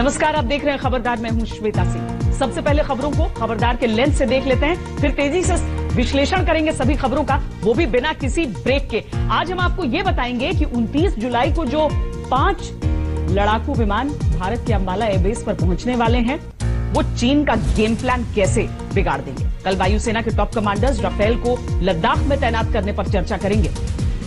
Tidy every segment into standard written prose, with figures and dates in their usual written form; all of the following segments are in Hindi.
नमस्कार, आप देख रहे हैं खबरदार। मैं हूं श्वेता सिंह। सबसे पहले खबरों को खबरदार के लेंस से देख लेते हैं, फिर तेजी से विश्लेषण करेंगे सभी खबरों का, वो भी बिना किसी ब्रेक के। आज हम आपको ये बताएंगे कि 29 जुलाई को जो 5 लड़ाकू विमान भारत के अंबाला एयरबेस पर पहुंचने वाले हैं, वो चीन का गेम प्लान कैसे बिगाड़ देंगे। कल वायुसेना के टॉप कमांडर्स राफेल को लद्दाख में तैनात करने पर चर्चा करेंगे।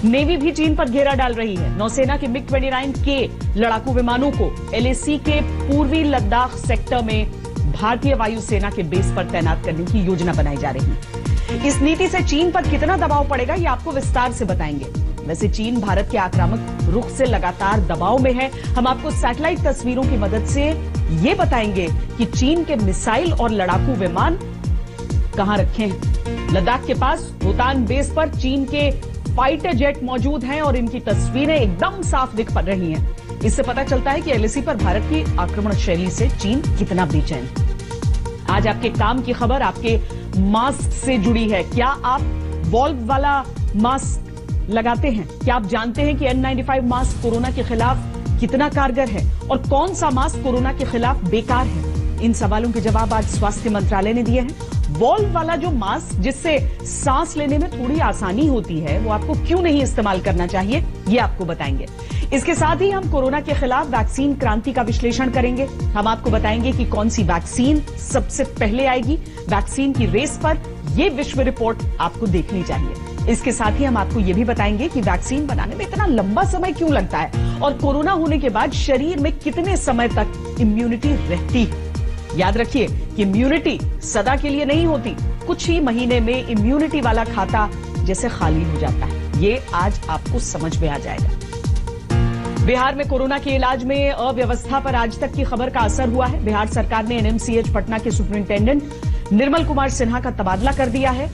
नेवी भी चीन पर घेरा डाल रही है। नौसेना के मिग-29 के लड़ाकू विमानों को एलएसी के पूर्वी लद्दाख सेक्टर में भारतीय वायुसेना के बेस पर तैनात करने की योजना बनाई जा रही है। इस नीति से चीन पर कितना दबाव पड़ेगा, ये आपको विस्तार से बताएंगे। वैसे चीन भारत के आक्रामक रुख से लगातार दबाव में है। हम आपको सैटेलाइट तस्वीरों की मदद से ये बताएंगे कि चीन के मिसाइल और लड़ाकू विमान कहां रखे हैं। लद्दाख के पास रोहतांग बेस पर चीन के फाइटर जेट मौजूद हैं और इनकी तस्वीरें एकदम साफ दिख पड़ रही हैं। इससे पता चलता है कि एलएसी पर भारत की आक्रमण शैली से चीन कितना बेचैन। आज आपके काम की खबर आपके मास्क से जुड़ी है। क्या आप वॉल्व वाला मास्क लगाते हैं? क्या आप जानते हैं कि N95 मास्क कोरोना के खिलाफ कितना कारगर है और कौन सा मास्क कोरोना के खिलाफ बेकार है? इन सवालों के जवाब आज स्वास्थ्य मंत्रालय ने दिए हैं। वॉल्व वाला जो मास्क जिससे सांस लेने में थोड़ी आसानी होती है, वो आपको क्यों नहीं इस्तेमाल करना चाहिए, ये आपको बताएंगे। इसके साथ ही हम कोरोना के खिलाफ वैक्सीन क्रांति का विश्लेषण करेंगे। हम आपको बताएंगे कि कौन सी वैक्सीन सबसे पहले आएगी। वैक्सीन की रेस पर यह विश्व रिपोर्ट आपको देखनी चाहिए। इसके साथ ही हम आपको यह भी बताएंगे कि वैक्सीन बनाने में इतना लंबा समय क्यों लगता है और कोरोना होने के बाद शरीर में कितने समय तक इम्यूनिटी रहती है। याद रखिए कि इम्यूनिटी सदा के लिए नहीं होती, कुछ ही महीने में इम्यूनिटी वाला खाता जैसे खाली हो जाता है। ये आज आपको समझ में आ जाएगा। बिहार में कोरोना के इलाज में अव्यवस्था पर आज तक की खबर का असर हुआ है। बिहार सरकार ने एनएमसीएच पटना के सुपरिंटेंडेंट निर्मल कुमार सिन्हा का तबादला कर दिया है।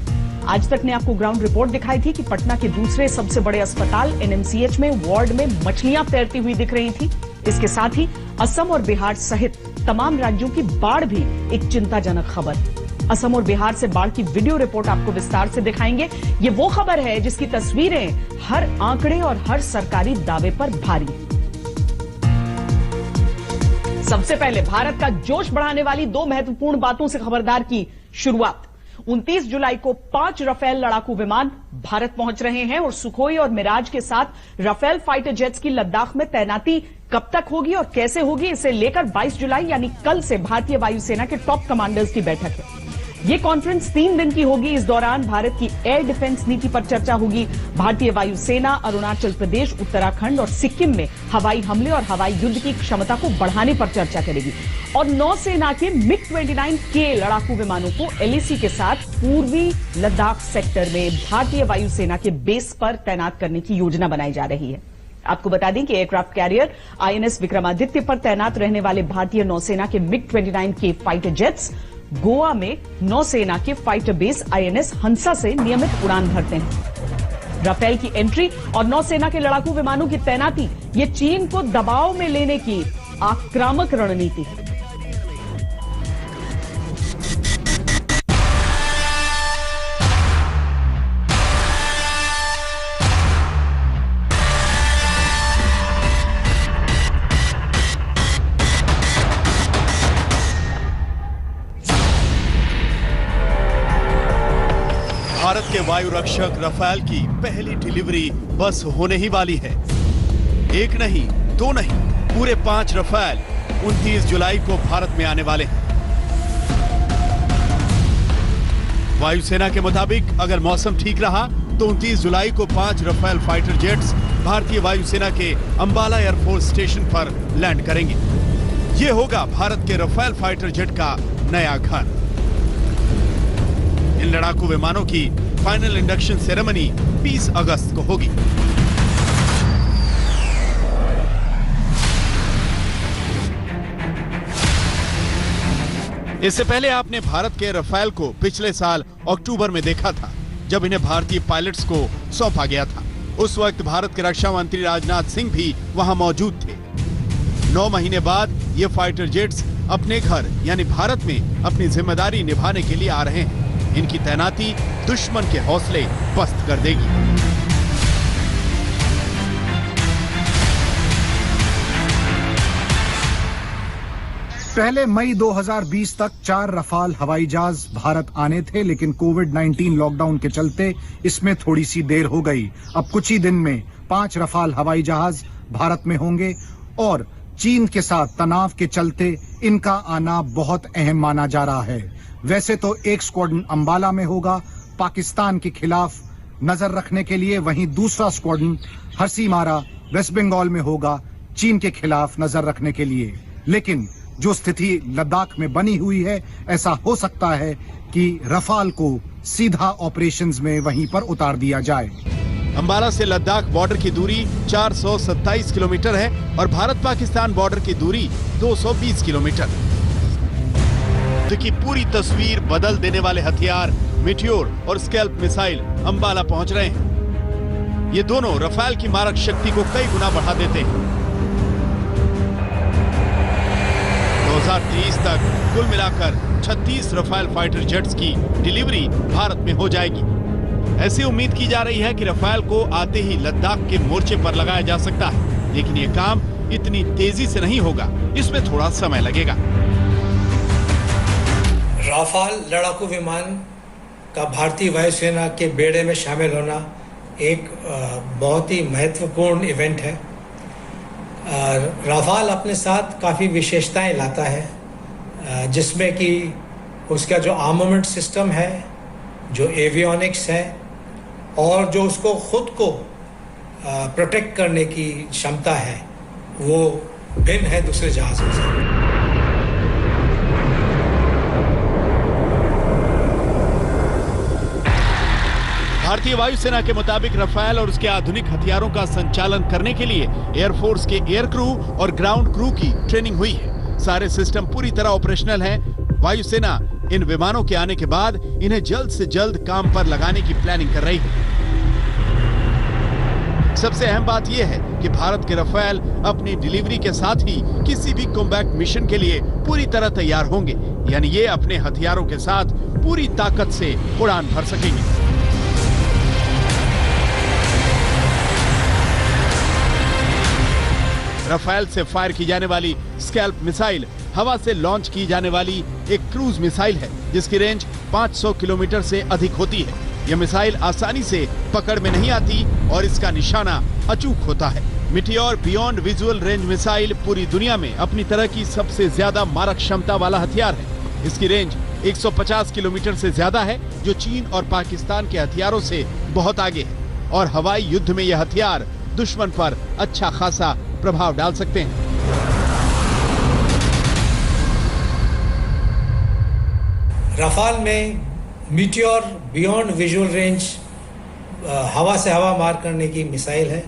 आज तक ने आपको ग्राउंड रिपोर्ट दिखाई थी कि पटना के दूसरे सबसे बड़े अस्पताल एनएमसीएच में वार्ड में मछलियां तैरती हुई दिख रही थी। इसके साथ ही असम और बिहार सहित तमाम राज्यों की बाढ़ भी एक चिंताजनक खबर। असम और बिहार से बाढ़ की वीडियो रिपोर्ट आपको विस्तार से दिखाएंगे। ये वो खबर है जिसकी तस्वीरें हर आंकड़े और हर सरकारी दावे पर भारी। सबसे पहले भारत का जोश बढ़ाने वाली 2 महत्वपूर्ण बातों से खबरदार की शुरुआत। 29 जुलाई को 5 राफेल लड़ाकू विमान भारत पहुंच रहे हैं और सुखोई और मिराज के साथ राफेल फाइटर जेट्स की लद्दाख में तैनाती कब तक होगी और कैसे होगी, इसे लेकर 22 जुलाई यानी कल से भारतीय वायुसेना के टॉप कमांडर्स की बैठक है। ये कॉन्फ्रेंस 3 दिन की होगी। इस दौरान भारत की एयर डिफेंस नीति पर चर्चा होगी। भारतीय वायुसेना अरुणाचल प्रदेश, उत्तराखंड और सिक्किम में हवाई हमले और हवाई युद्ध की क्षमता को बढ़ाने पर चर्चा करेगी और नौसेना के मिग-29 के लड़ाकू विमानों को एलएसी के साथ पूर्वी लद्दाख सेक्टर में भारतीय वायुसेना के बेस पर तैनात करने की योजना बनाई जा रही है। आपको बता दें कि एयरक्राफ्ट कैरियर आईएनएस विक्रमादित्य पर तैनात रहने वाले भारतीय नौसेना के मिग-29 के फाइटर जेट्स गोवा में नौसेना के फाइटर बेस आईएनएस हंसा से नियमित उड़ान भरते हैं। राफेल की एंट्री और नौसेना के लड़ाकू विमानों की तैनाती ये चीन को दबाव में लेने की आक्रामक रणनीति है। भारत के वायु रक्षक राफेल की पहली डिलीवरी बस होने ही वाली है। 1 नहीं, 2 नहीं, पूरे 5 राफेल 29 जुलाई को भारत में आने वाले हैं। वायुसेना के मुताबिक अगर मौसम ठीक रहा तो 29 जुलाई को 5 राफेल फाइटर जेट्स भारतीय वायुसेना के अंबाला एयरफोर्स स्टेशन पर लैंड करेंगे। ये होगा भारत के राफेल फाइटर जेट का नया घर। इन लड़ाकू विमानों की फाइनल इंडक्शन सेरेमनी 20 अगस्त को होगी। इससे पहले आपने भारत के राफेल को पिछले साल अक्टूबर में देखा था, जब इन्हें भारतीय पायलट्स को सौंपा गया था। उस वक्त भारत के रक्षा मंत्री राजनाथ सिंह भी वहां मौजूद थे। 9 महीने बाद ये फाइटर जेट्स अपने घर यानी भारत में अपनी जिम्मेदारी निभाने के लिए आ रहे हैं। इनकी तैनाती दुश्मन के हौसले पस्त कर देगी। पहले मई 2020 तक 4 रफाल हवाई जहाज भारत आने थे, लेकिन कोविड-19 लॉकडाउन के चलते इसमें थोड़ी सी देर हो गई। अब कुछ ही दिन में 5 रफाल हवाई जहाज भारत में होंगे और चीन के साथ तनाव के चलते इनका आना बहुत अहम माना जा रहा है। वैसे तो एक स्क्वाड्रन अंबाला में होगा पाकिस्तान के खिलाफ नजर रखने के लिए, वहीं दूसरा स्क्वाड्रन हरसीमारा वेस्ट बंगाल में होगा चीन के खिलाफ नजर रखने के लिए। लेकिन जो स्थिति लद्दाख में बनी हुई है, ऐसा हो सकता है कि रफाल को सीधा ऑपरेशंस में वहीं पर उतार दिया जाए। अंबाला से लद्दाख बॉर्डर की दूरी 427 किलोमीटर है और भारत पाकिस्तान बॉर्डर की दूरी 220 किलोमीटर। की पूरी तस्वीर बदल देने वाले हथियार मीटियोर और स्कैल्प मिसाइल अंबाला पहुंच रहे हैं। ये दोनों रफाल की मारक शक्ति को कई गुना बढ़ा देते हैं। 2023 तक कुल मिलाकर 36 रफाल फाइटर जेट्स की डिलीवरी भारत में हो जाएगी। ऐसी उम्मीद की जा रही है कि रफाल को आते ही लद्दाख के मोर्चे पर लगाया जा सकता है, लेकिन ये काम इतनी तेजी से नहीं होगा, इसमें थोड़ा समय लगेगा। राफाल लड़ाकू विमान का भारतीय वायुसेना के बेड़े में शामिल होना एक बहुत ही महत्वपूर्ण इवेंट है। राफाल अपने साथ काफ़ी विशेषताएं लाता है, जिसमें कि उसका जो आर्मामेंट सिस्टम है, जो एवियोनिक्स है और जो उसको खुद को प्रोटेक्ट करने की क्षमता है, वो भिन्न है दूसरे जहाज़ों से। भारतीय वायुसेना के मुताबिक रफाल और उसके आधुनिक हथियारों का संचालन करने के लिए एयरफोर्स के एयर क्रू और ग्राउंड क्रू की ट्रेनिंग हुई है। सारे सिस्टम पूरी तरह ऑपरेशनल हैं। वायुसेना इन विमानों के आने के बाद इन्हें जल्द से जल्द काम पर लगाने की प्लानिंग कर रही है। सबसे अहम बात यह है कि भारत के रफाल अपनी डिलीवरी के साथ ही किसी भी कॉम्बैट मिशन के लिए पूरी तरह तैयार होंगे, यानी ये अपने हथियारों के साथ पूरी ताकत से उड़ान भर सकेंगे। रफाल से फायर की जाने वाली स्कैल्प मिसाइल हवा से लॉन्च की जाने वाली एक क्रूज मिसाइल है, जिसकी रेंज 500 किलोमीटर से अधिक होती है। यह मिसाइल आसानी से पकड़ में नहीं आती और इसका निशाना अचूक होता है। Meteor beyond visual range missile पूरी दुनिया में अपनी तरह की सबसे ज्यादा मारक क्षमता वाला हथियार है। इसकी रेंज 150 किलोमीटर से ज्यादा है, जो चीन और पाकिस्तान के हथियारों से बहुत आगे है और हवाई युद्ध में यह हथियार दुश्मन पर अच्छा खासा प्रभाव डाल सकते हैं। रफाल में मीटियोर बियॉन्ड विजुअल रेंज हवा से हवा मार करने की मिसाइल है,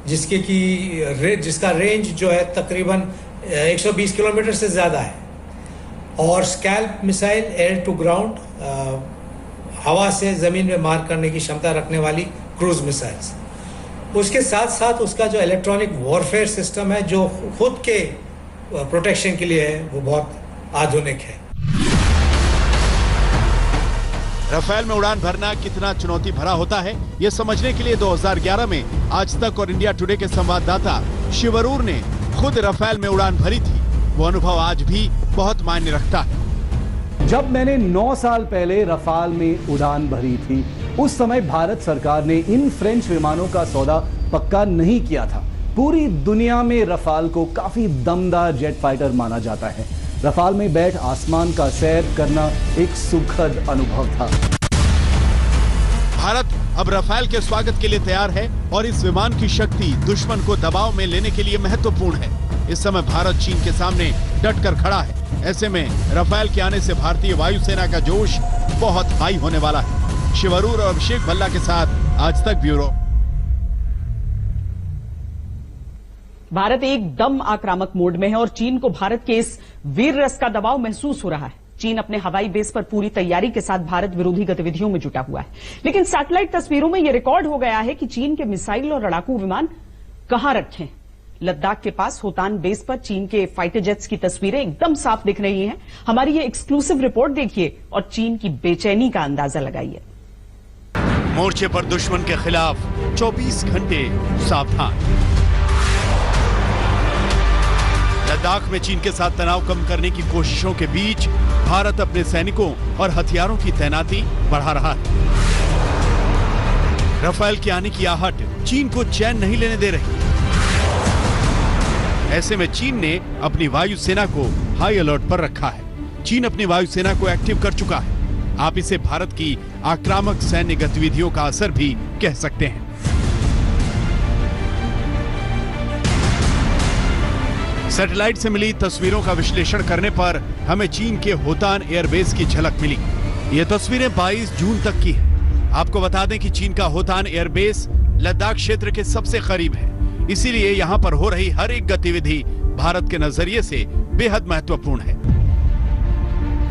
जिसका रेंज जो है तकरीबन 120 किलोमीटर से ज़्यादा है। और SCALP missile air to ground हवा से ज़मीन में मार करने की क्षमता रखने वाली क्रूज मिसाइल्स। उसके साथ साथ उसका जो इलेक्ट्रॉनिक वॉरफेयर सिस्टम है, जो खुद के प्रोटेक्शन के लिए है, वो बहुत आधुनिक है। रफाल में उड़ान भरना कितना चुनौती भरा होता है, ये समझने के लिए 2011 में आज तक और इंडिया टुडे के संवाददाता शिवरूर ने खुद रफाल में उड़ान भरी थी। वो अनुभव आज भी बहुत मायने रखता है। जब मैंने 9 साल पहले रफाल में उड़ान भरी थी, उस समय भारत सरकार ने इन फ्रेंच विमानों का सौदा पक्का नहीं किया था। पूरी दुनिया में रफाल को काफी दमदार जेट फाइटर माना जाता है। रफाल में बैठ आसमान का सैर करना एक सुखद अनुभव था। भारत अब रफाल के स्वागत के लिए तैयार है और इस विमान की शक्ति दुश्मन को दबाव में लेने के लिए महत्वपूर्ण है। इस समय भारत चीन के सामने डटकर खड़ा है। ऐसे में रफाल के आने से भारतीय वायुसेना का जोश बहुत हाई होने वाला है। शिवरूर और अभिषेक भल्ला के साथ आज तक ब्यूरो। भारत एकदम आक्रामक मोड में है और चीन को भारत के इस वीर रस का दबाव महसूस हो रहा है। चीन अपने हवाई बेस पर पूरी तैयारी के साथ भारत विरोधी गतिविधियों में जुटा हुआ है, लेकिन सैटेलाइट तस्वीरों में यह रिकॉर्ड हो गया है कि चीन के मिसाइल और लड़ाकू विमान कहां रखे। लद्दाख के पास होतान बेस पर चीन के फाइटर जेट्स की तस्वीरें एकदम साफ दिख रही हैं। हमारी ये एक्सक्लूसिव रिपोर्ट देखिए और चीन की बेचैनी का अंदाजा लगाइए। मोर्चे पर दुश्मन के खिलाफ 24 घंटे सावधान। लद्दाख में चीन के साथ तनाव कम करने की कोशिशों के बीच भारत अपने सैनिकों और हथियारों की तैनाती बढ़ा रहा है। राफेल के आने की आहट चीन को चैन नहीं लेने दे रही। ऐसे में चीन ने अपनी वायुसेना को हाई अलर्ट पर रखा है। चीन अपनी वायुसेना को एक्टिव कर चुका है। आप इसे भारत की आक्रामक सैन्य गतिविधियों का असर भी कह सकते हैं। सैटेलाइट से मिली तस्वीरों का विश्लेषण करने पर हमें चीन के होतान एयरबेस की झलक मिली। ये तस्वीरें 22 जून तक की हैं। आपको बता दें कि चीन का होतान एयरबेस लद्दाख क्षेत्र के सबसे करीब है, इसीलिए यहां पर हो रही हर एक गतिविधि भारत के नजरिए से बेहद महत्वपूर्ण है।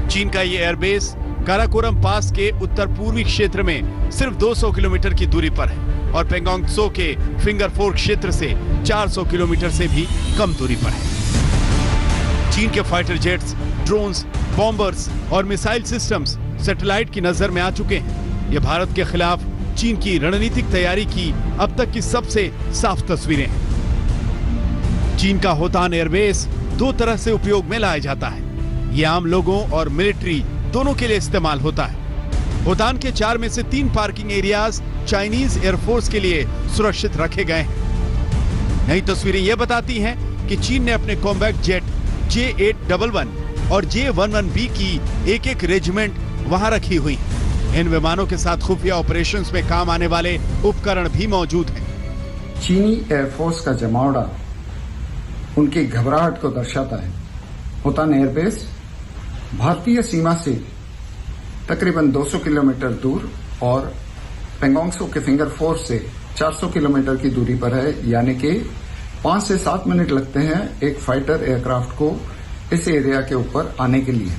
चीन का ये एयरबेस काराकोरम पास के उत्तर पूर्वी क्षेत्र में सिर्फ 200 किलोमीटर की दूरी पर है और पेंगोंग त्सो के फिंगर फोर क्षेत्र से 400 किलोमीटर से भी कम दूरी पर है। चीन के फाइटर जेट्स, ड्रोन्स, बॉम्बर्स और मिसाइल सिस्टम्स सैटेलाइट की नजर में आ चुके हैं। ये भारत के खिलाफ चीन की रणनीतिक तैयारी की अब तक की सबसे साफ तस्वीरें हैं। चीन का होतान एयरबेस दो तरह से उपयोग में लाया जाता है। ये आम लोगों और मिलिट्री दोनों के लिए इस्तेमाल होता है। होतान के 4 में से 3 पार्किंग एरियाज चाइनीज एयरफोर्स के लिए सुरक्षित रखे गए हैं। नई तस्वीरें यह बताती हैं कि चीन ने अपने कॉम्बैट जेट J811 और J11B की एक-एक रेजिमेंट वहां रखी हुई। इन विमानों के साथ खुफिया ऑपरेशंस में काम आने वाले उपकरण भी मौजूद हैं। चीनी एयरफोर्स का जमावड़ा उनकी घबराहट को दर्शाता है। होतान एयरबेस भारतीय सीमा से तकरीबन 200 किलोमीटर दूर और पेंगोंग त्सो के फिंगर फोर से 400 किलोमीटर की दूरी पर है, यानी कि 5 से 7 मिनट लगते हैं एक फाइटर एयरक्राफ्ट को इस एरिया के ऊपर आने के लिए।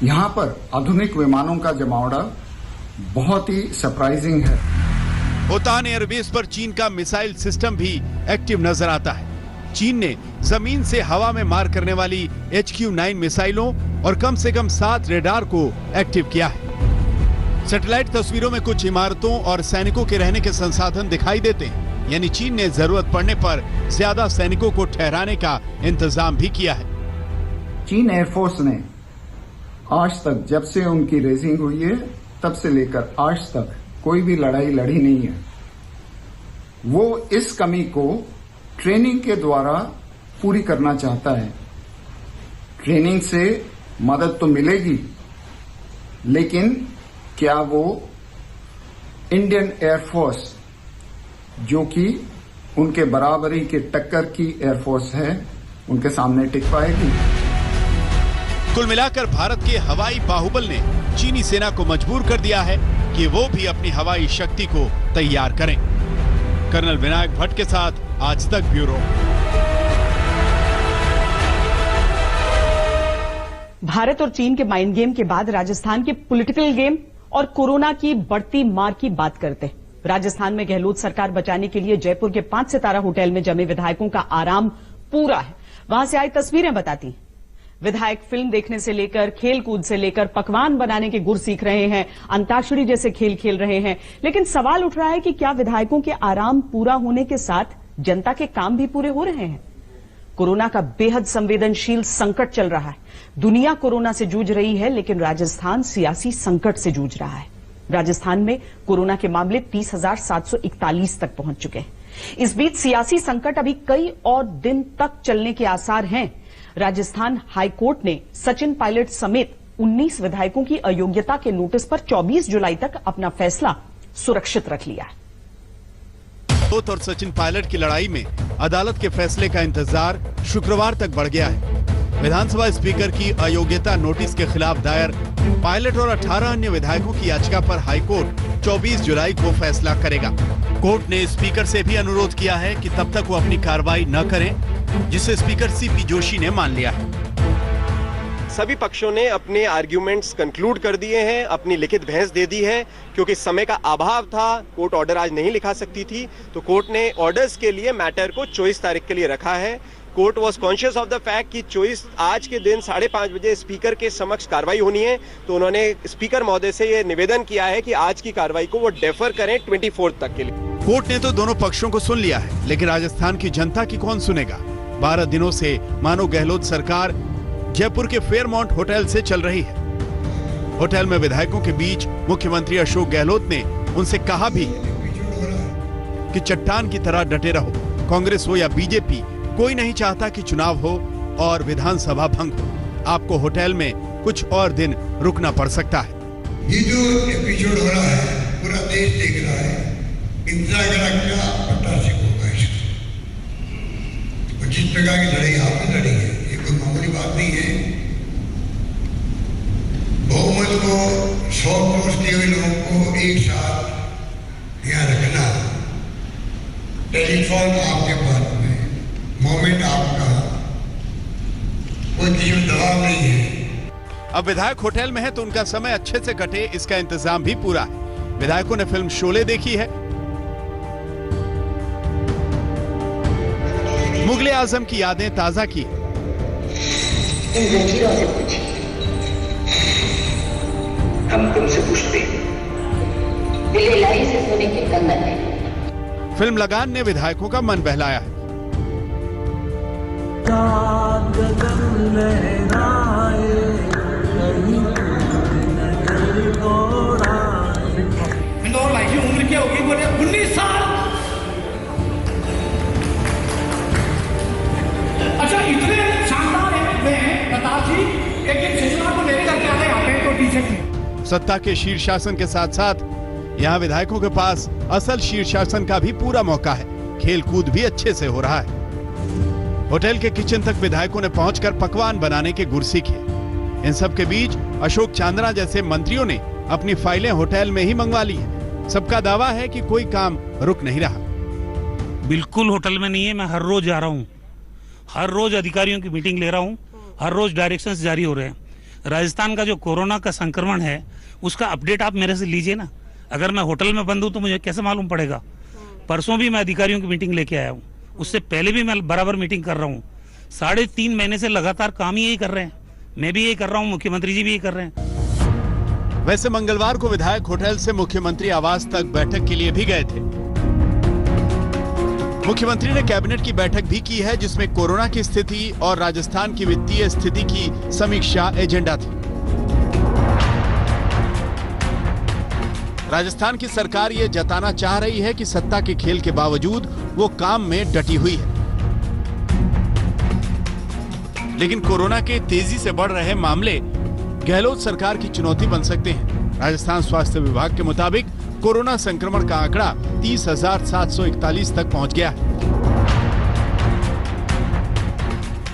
यहां पर आधुनिक विमानों का जमावड़ा बहुत ही सरप्राइजिंग है। होतान एयरबेस पर चीन का मिसाइल सिस्टम भी एक्टिव नजर आता है। चीन ने जमीन से हवा में मार करने वाली HQ-9 मिसाइलों और कम से कम 7 रेडार को एक्टिव किया है। सैटेलाइट तस्वीरों में कुछ इमारतों और सैनिकों के रहने के संसाधन दिखाई देते हैं, यानी चीन ने जरूरत पड़ने पर ज्यादा सैनिकों को ठहराने का इंतजाम भी किया है। चीन एयरफोर्स ने आज तक, जब से उनकी रेजिंग हुई है तब से लेकर आज तक कोई भी लड़ाई लड़ी नहीं है। वो इस कमी को ट्रेनिंग के द्वारा पूरी करना चाहता है। ट्रेनिंग से मदद तो मिलेगी, लेकिन क्या वो इंडियन एयरफोर्स, जो कि उनके बराबरी के टक्कर की एयरफोर्स है, उनके सामने टिक पाएगी? कुल मिलाकर भारत के हवाई बाहुबल ने चीनी सेना को मजबूर कर दिया है कि वो भी अपनी हवाई शक्ति को तैयार करें। कर्नल विनायक भट्ट के साथ आज तक ब्यूरो। भारत और चीन के माइंड गेम के बाद राजस्थान के पॉलिटिकल गेम और कोरोना की बढ़ती मार की बात करते हैं। राजस्थान में गहलोत सरकार बचाने के लिए जयपुर के 5 सितारा होटल में जमे विधायकों का आराम पूरा है। वहां से आई तस्वीरें बताती हैं। विधायक फिल्म देखने से लेकर खेल कूद से लेकर पकवान बनाने के गुर सीख रहे हैं, अंताक्षरी जैसे खेल खेल रहे हैं। लेकिन सवाल उठ रहा है कि क्या विधायकों के आराम पूरा होने के साथ जनता के काम भी पूरे हो रहे हैं? कोरोना का बेहद संवेदनशील संकट चल रहा है। दुनिया कोरोना से जूझ रही है, लेकिन राजस्थान सियासी संकट से जूझ रहा है। राजस्थान में कोरोना के मामले 30,741 तक पहुंच चुके हैं। इस बीच सियासी संकट अभी कई और दिन तक चलने के आसार हैं। राजस्थान हाईकोर्ट ने सचिन पायलट समेत 19 विधायकों की अयोग्यता के नोटिस पर 24 जुलाई तक अपना फैसला सुरक्षित रख लिया है। गहलोत और सचिन पायलट की लड़ाई में अदालत के फैसले का इंतजार शुक्रवार तक बढ़ गया है। विधानसभा स्पीकर की अयोग्यता नोटिस के खिलाफ दायर पायलट और 18 अन्य विधायकों की याचिका पर हाईकोर्ट 24 जुलाई को फैसला करेगा। कोर्ट ने स्पीकर से भी अनुरोध किया है कि तब तक वो अपनी कार्रवाई न करें, जिसे स्पीकर सीपी जोशी ने मान लिया है। सभी पक्षों ने अपने आर्ग्यूमेंट्स कंक्लूड कर दिए हैं, अपनी लिखित बहस दे दी है। क्योंकि समय का अभाव था, कोर्ट ऑर्डर आज नहीं लिखा सकती थी, तो कोर्ट ने ऑर्डर्स के लिए मैटर को 24 तारीख के लिए रखा है। Court was conscious of the fact कि 24 आज के दिन 5:30 बजे स्पीकर के समक्ष कार्रवाई होनी है, तो उन्होंने स्पीकर महोदय से यह निवेदन किया है कि आज की कार्रवाई को वो डेफर करें 24 तक के लिए। कोर्ट ने तो दोनों पक्षों को सुन लिया है, लेकिन राजस्थान की जनता की कौन सुनेगा? 12 दिनों से मानो गहलोत सरकार जयपुर के फेयरमाउंट होटल से चल रही है। होटल में विधायकों के बीच मुख्यमंत्री अशोक गहलोत ने उनसे कहा भी है कि चट्टान की तरह डटे रहो, कांग्रेस हो या बीजेपी, कोई नहीं चाहता कि चुनाव हो और विधानसभा भंग हो। आपको होटल में कुछ और दिन रुकना पड़ सकता है। ये जो एपिसोड हो रहा है पूरा देश देख रहा है, इंदिरा का क्या पट्टाशिक होगा इसका। और जिस प्रकार की लड़ाई आपने लड़ी है ये कोई मामूली बात नहीं है। बहुमत को 100 क्रॉस किए हुए लोगों को एक साथ यहाँ रखना, टेलीफोन आपके पास में, मोमेंट आपका, कोई किसी में दबाव नहीं है। अब विधायक होटल में है तो उनका समय अच्छे से कटे, इसका इंतजाम भी पूरा है। विधायकों ने फिल्म शोले देखी है, मुगले आजम की यादें ताजा की। इन जंजीरों से पूछिए, हम तुमसे पूछते हैं, दिल लाई से सोने के कंगन है। फिल्म लगान ने विधायकों का मन बहलाया है। इंदौर लाई की उम्र क्या होगी? बोले 19 साल। अच्छा, इतने शानदार में प्रताप जी एक शिशुनाथ को लेने करके आते हैं तो टी-शर्ट। सत्ता के शीर्षासन के साथ साथ यहाँ विधायकों के पास असल शीर्षासन का भी पूरा मौका है। खेल कूद भी अच्छे से हो रहा है। होटल के किचन तक विधायकों ने पहुंचकर पकवान बनाने के गुर सीखे। इन सब के बीच अशोक चांद्रा जैसे मंत्रियों ने अपनी फाइलें होटल में ही मंगवा ली है। सबका दावा है कि कोई काम रुक नहीं रहा। बिल्कुल होटल में नहीं है, मैं हर रोज जा रहा हूँ, हर रोज अधिकारियों की मीटिंग ले रहा हूँ, हर रोज डायरेक्शंस जारी हो रहे हैं। राजस्थान का जो कोरोना का संक्रमण है उसका अपडेट आप मेरे से लीजिए ना। अगर मैं होटल में बंद हूँ तो मुझे कैसे मालूम पड़ेगा? परसों भी मैं अधिकारियों की मीटिंग लेके आया हूँ, उससे पहले भी मैं बराबर मीटिंग कर रहा हूँ। 3.5 महीने से लगातार काम ही यही कर रहे हैं। मैं भी यही कर रहा हूँ, मुख्यमंत्री जी भी यही कर रहे हैं। वैसे मंगलवार को विधायक होटल से मुख्यमंत्री आवास तक बैठक के लिए भी गए थे। मुख्यमंत्री ने कैबिनेट की बैठक भी की है, जिसमें कोरोना की स्थिति और राजस्थान की वित्तीय स्थिति की समीक्षा एजेंडा थी। राजस्थान की सरकार ये जताना चाह रही है कि सत्ता के खेल के बावजूद वो काम में डटी हुई है, लेकिन कोरोना के तेजी से बढ़ रहे मामले गहलोत सरकार की चुनौती बन सकते हैं। राजस्थान स्वास्थ्य विभाग के मुताबिक कोरोना संक्रमण का आंकड़ा 30,741 तक पहुंच गया है।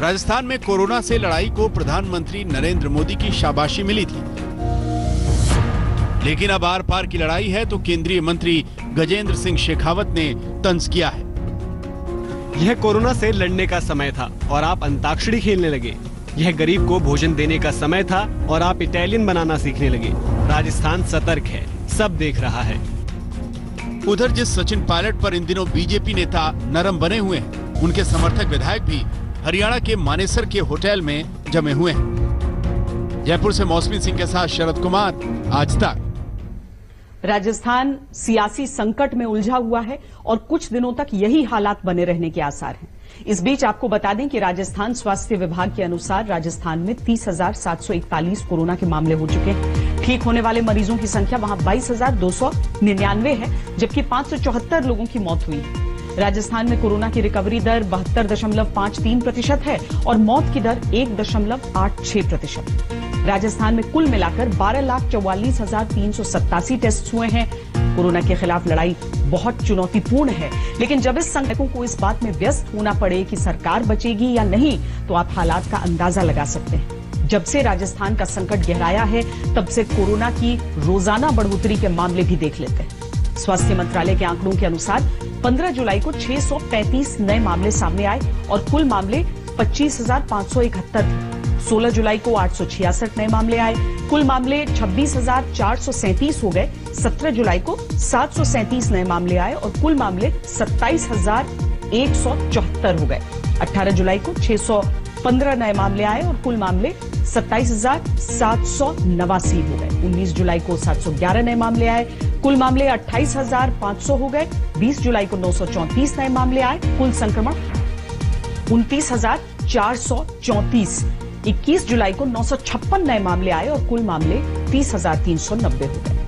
राजस्थान में कोरोना से लड़ाई को प्रधानमंत्री नरेंद्र मोदी की शाबाशी मिली थी, लेकिन अब आर पार की लड़ाई है तो केंद्रीय मंत्री गजेंद्र सिंह शेखावत ने तंज किया है। यह कोरोना से लड़ने का समय था और आप अंताक्षरी खेलने लगे। यह गरीब को भोजन देने का समय था और आप इटालियन बनाना सीखने लगे। राजस्थान सतर्क है, सब देख रहा है। उधर जिस सचिन पायलट पर इन दिनों बीजेपी नेता नरम बने हुए हैं, उनके समर्थक विधायक भी हरियाणा के मानेसर के होटल में जमे हुए हैं। जयपुर से मौसमी सिंह के साथ शरद कुमार, आज तक। राजस्थान सियासी संकट में उलझा हुआ है और कुछ दिनों तक यही हालात बने रहने के आसार हैं। इस बीच आपको बता दें कि राजस्थान स्वास्थ्य विभाग के अनुसार राजस्थान में 30,741 कोरोना के मामले हो चुके हैं। ठीक होने वाले मरीजों की संख्या वहां 22,299 है, जबकि 574 लोगों की मौत हुई है। राजस्थान में कोरोना की रिकवरी दर 72.53% है और मौत की दर 1.86%। राजस्थान में कुल मिलाकर 12,44,387 टेस्ट हुए हैं। कोरोना के खिलाफ लड़ाई बहुत चुनौतीपूर्ण है, लेकिन जब इस संकटों को इस बात में व्यस्त होना पड़े कि सरकार बचेगी या नहीं, तो आप हालात का अंदाजा लगा सकते हैं। जब से राजस्थान का संकट गहराया है, तब से कोरोना की रोजाना बढ़ोतरी के मामले भी देख लेते हैं। स्वास्थ्य मंत्रालय के आंकड़ों के अनुसार 15 जुलाई को 635 नए मामले सामने आए और कुल मामले 25,571 थे। 16 जुलाई को 866 नए मामले आए, कुल मामले 26,437 हो गए। 17 जुलाई को 737 नए मामले आए और कुल मामले 27,174 हो गए। 18 जुलाई को 615 नए मामले आए और कुल मामले 27,789 हो गए। 19 जुलाई को 711 नए मामले आए, कुल मामले 28,500 हो गए। 20 जुलाई को 934 नए मामले आए, कुल संक्रमण 29,434। 21 जुलाई को 956 नए मामले आए और कुल मामले 30,390 हो गए।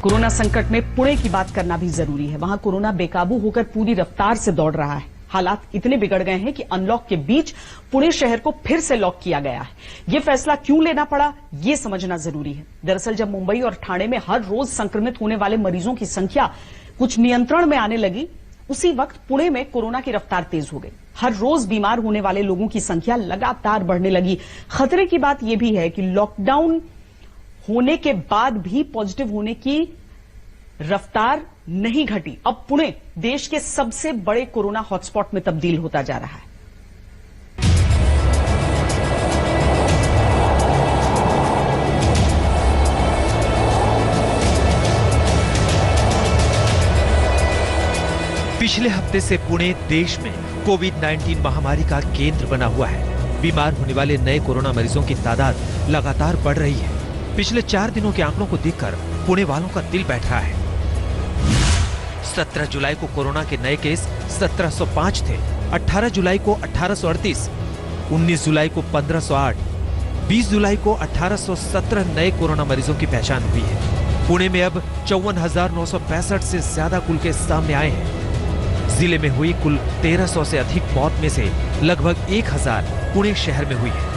कोरोना संकट में पुणे की बात करना भी जरूरी है। वहां कोरोना बेकाबू होकर पूरी रफ्तार से दौड़ रहा है। हालात इतने बिगड़ गए हैं कि अनलॉक के बीच पुणे शहर को फिर से लॉक किया गया है। यह फैसला क्यों लेना पड़ा, यह समझना जरूरी है। दरअसल जब मुंबई और ठाणे में हर रोज संक्रमित होने वाले मरीजों की संख्या कुछ नियंत्रण में आने लगी, उसी वक्त पुणे में कोरोना की रफ्तार तेज हो गई। हर रोज बीमार होने वाले लोगों की संख्या लगातार बढ़ने लगी। खतरे की बात यह भी है कि लॉकडाउन होने के बाद भी पॉजिटिव होने की रफ्तार नहीं घटी। अब पुणे देश के सबसे बड़े कोरोना हॉटस्पॉट में तब्दील होता जा रहा है। पिछले हफ्ते से पुणे देश में कोविड-19 महामारी का केंद्र बना हुआ है। बीमार होने वाले नए कोरोना मरीजों की तादाद लगातार बढ़ रही है। पिछले 4 दिनों के आंकड़ों को देखकर पुणे वालों का दिल बैठ रहा है। 17 जुलाई को कोरोना के नए केस 1705 थे, 18 जुलाई को 1838, 19 जुलाई को 1508, 20 जुलाई को 1817 नए कोरोना मरीजों की पहचान हुई है। पुणे में अब 54,965 से ज्यादा कुल केस सामने आए हैं। जिले में हुई कुल 1300 से अधिक मौत में से लगभग 1000 पुणे शहर में हुई है।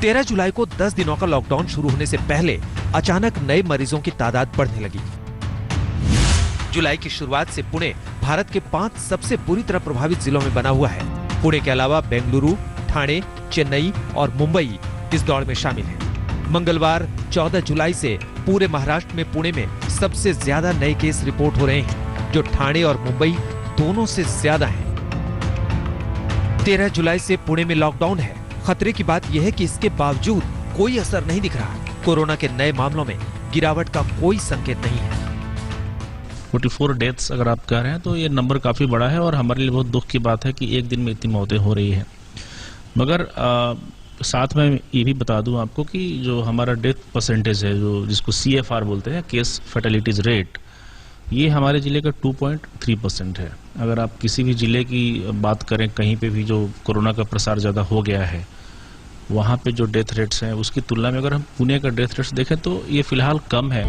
13 जुलाई को 10 दिनों का लॉकडाउन शुरू होने से पहले अचानक नए मरीजों की तादाद बढ़ने लगी। जुलाई की शुरुआत से पुणे भारत के 5 सबसे बुरी तरह प्रभावित जिलों में बना हुआ है। पुणे के अलावा बेंगलुरु, ठाणे, चेन्नई और मुंबई इस दौड़ में शामिल हैं। मंगलवार 14 जुलाई से पूरे महाराष्ट्र में पुणे में सबसे ज्यादा नए केस रिपोर्ट हो रहे हैं, जो ठाणे और मुंबई दोनों से ज्यादा हैं। 13 जुलाई से पुणे में लॉकडाउन है। खतरे की बात यह है कि इसके बावजूद कोई असर नहीं दिख रहा। कोरोना के नए मामलों में गिरावट का कोई संकेत नहीं है। 44 डेथ्स अगर आप कह रहे हैं तो ये नंबर काफी बड़ा है और हमारे लिए बहुत दुख की बात है कि एक दिन में इतनी मौतें हो रही है। मगर साथ में ये भी बता दूं आपको कि जो हमारा डेथ परसेंटेज है, जो जिसको CFR बोलते हैं, केस फैटेलिटीज रेट, ये हमारे जिले का 2.3% है। अगर आप किसी भी जिले की बात करें, कहीं पे भी जो कोरोना का प्रसार ज़्यादा हो गया है, वहाँ पे जो डेथ रेट्स हैं उसकी तुलना में अगर हम पुणे का डेथ रेट्स देखें तो ये फिलहाल कम है।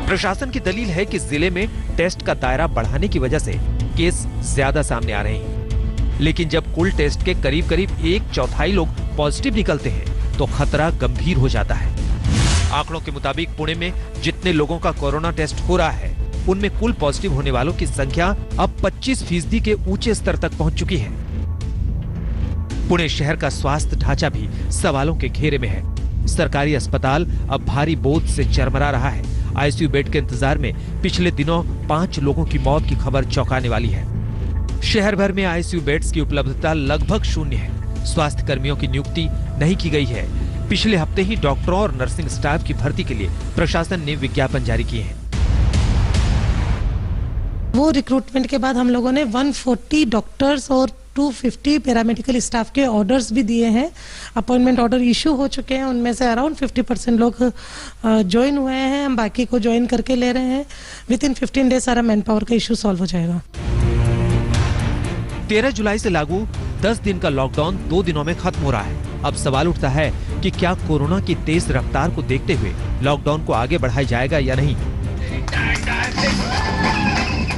प्रशासन की दलील है कि जिले में टेस्ट का दायरा बढ़ाने की वजह से केस ज्यादा सामने आ रहे हैं। लेकिन जब कुल टेस्ट के करीब करीब 1/4 लोग पॉजिटिव निकलते हैं तो खतरा गंभीर हो जाता है। आंकड़ों के मुताबिक पुणे में जितने लोगों का कोरोना टेस्ट हो रहा है, उनमें कुल पॉजिटिव होने वालों की संख्या अब 25% के ऊंचे स्तर तक पहुंच चुकी है। पुणे शहर का स्वास्थ्य ढांचा भी सवालों के घेरे में है। सरकारी अस्पताल अब भारी बोझ से चरमरा रहा है। आईसीयू बेड के इंतजार में पिछले दिनों 5 लोगों की मौत की खबर चौंकाने वाली है। शहर भर में आईसीयू बेड्स की उपलब्धता लगभग शून्य है। स्वास्थ्य कर्मियों की नियुक्ति नहीं की गई है। पिछले हफ्ते ही डॉक्टरों और नर्सिंग स्टाफ की भर्ती के लिए प्रशासन ने विज्ञापन जारी किए हैं। वो रिक्रूटमेंट के बाद हम लोगों ने 140 डॉक्टर्स और 250 पैरामेडिकल स्टाफ के ऑर्डर्स भी दिए हैं। अपॉइंटमेंट ऑर्डर इशू हो चुके हैं। उनमें से अराउंड 50% लोग ज्वाइन हुए हैं। हम बाकी को ज्वाइन करके ले रहे हैं। विद इन 15 डेज सारा मैन पावर का इशू सॉल्व हो जाएगा। 13 जुलाई से लागू 10 दिन का लॉकडाउन 2 दिनों में खत्म हो रहा है। अब सवाल उठता है कि क्या कोरोना की तेज रफ्तार को देखते हुए लॉकडाउन को आगे बढ़ाया जाएगा या नहीं।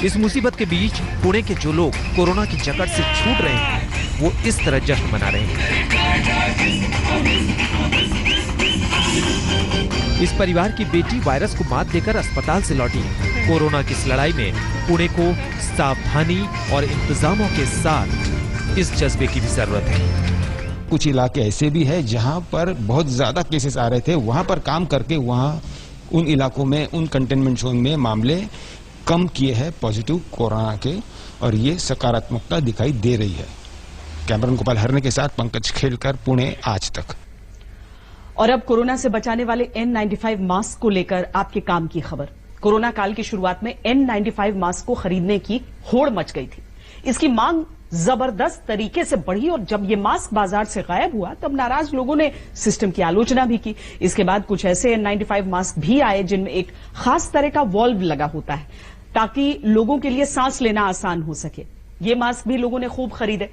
इस मुसीबत के बीच पुणे के जो लोग कोरोना की जकड़ से छूट रहे हैं, वो इस तरह जश्न मना रहे हैं। इस परिवार की बेटी वायरस को मात देकर अस्पताल से लौटी है। कोरोना की इस लड़ाई में पुणे को सावधानी और इंतजामों के साथ इस जज्बे की भी जरूरत है। कुछ इलाके ऐसे भी है जहां पर बहुत ज्यादा केसेस आ रहे थे, वहां पर काम करके वहां उन इलाकों में, उन कंटेनमेंट जोन में मामले कम किए हैं पॉजिटिव कोरोना के, और ये सकारात्मकता दिखाई दे रही है। कैमरन गोपाल हरने के साथ पंकज खेलकर, पुणे आज तक। और अब कोरोना से बचाने वाले N95 मास्क को लेकर आपके काम की खबर। कोरोना काल की शुरुआत में N95 मास्क को खरीदने की होड़ मच गई थी। इसकी मांग जबरदस्त तरीके से बढ़ी और जब ये मास्क बाजार से गायब हुआ तब नाराज लोगों ने सिस्टम की आलोचना भी की। इसके बाद कुछ ऐसे N95 मास्क भी आए जिनमें एक खास तरह का वॉल्व लगा होता है ताकि लोगों के लिए सांस लेना आसान हो सके। ये मास्क भी लोगों ने खूब खरीदे।